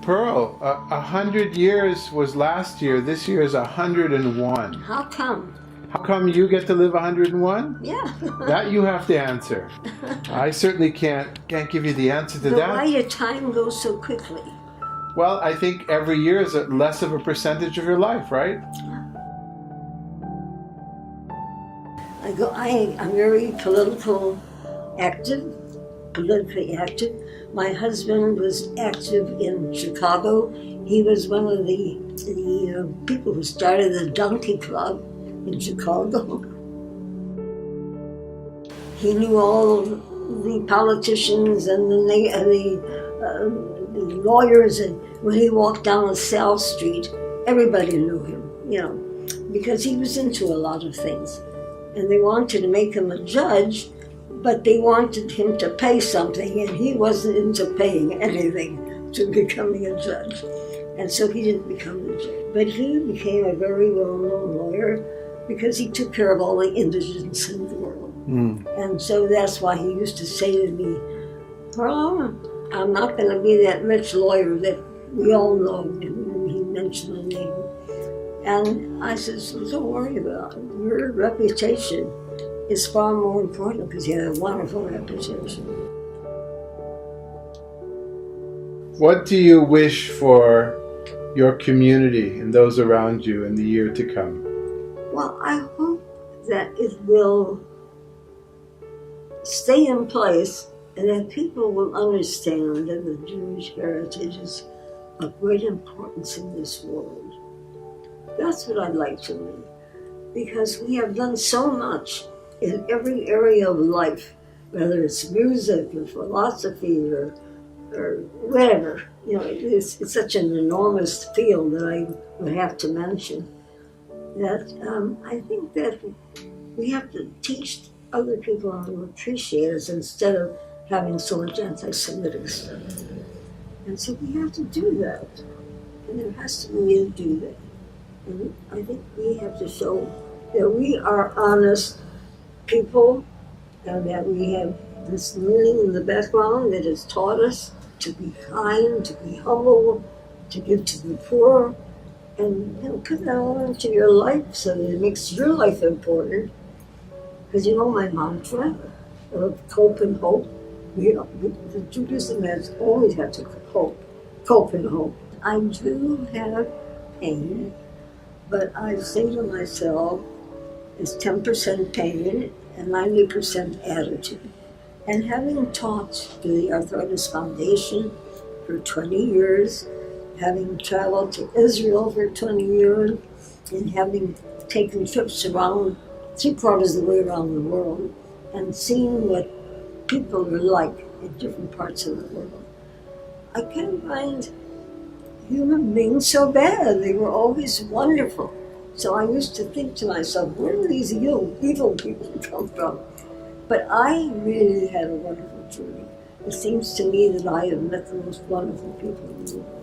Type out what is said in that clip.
Pearl, 100 years was last year. This year is 101. How come? How come you get to live 101? Yeah. That you have to answer. I certainly can't give you the answer to But that. why your time goes so quickly? Well, I think every year is less of a percentage of your life, right? I'm very politically active. My husband was active in Chicago. He was one of the people who started the Donkey Club in Chicago. He knew all the politicians and the lawyers, and when he walked down on South Street, everybody knew him, because he was into a lot of things. And they wanted to make him a judge, but they wanted him to pay something, and he wasn't into paying anything to becoming a judge. And so he didn't become a judge. But he became a very well-known lawyer because he took care of all the indigents in the world. And so that's why he used to say to me, "Pearl, I'm not going to be that rich lawyer that we all know," and he mentioned the name. And I said, "Don't worry about it. Your reputation is far more important because you have a wonderful reputation." What do you wish for your community and those around you in the year to come? Well, I hope that it will stay in place and that people will understand that the Jewish heritage is of great importance in this world. That's what I'd like to leave, because we have done so much in every area of life, whether it's music or philosophy or whatever. It's such an enormous field that I would have to mention. That I think that we have to teach other people how to appreciate us instead of having so much anti-Semitic stuff. And so we have to do that. And there has to be a way to do that. And I think we have to show that we are honest people and that we have this learning in the background that has taught us to be kind, to be humble, to give to the poor, and put that all into your life so that it makes your life important. Because my mantra of cope and hope, the Judaism has always had to cope and hope. I do have pain, but I say to myself, it's 10% pain and 90% attitude. And having taught to the Arthritis Foundation for 20 years, having traveled to Israel for 20 years, and having taken trips around 3/4 of the way around the world, and seeing what people are like in different parts of the world, I can't find human beings so bad. They were always wonderful. So I used to think to myself, where do these evil people come from? But I really had a wonderful journey. It seems to me that I have met the most wonderful people in the world.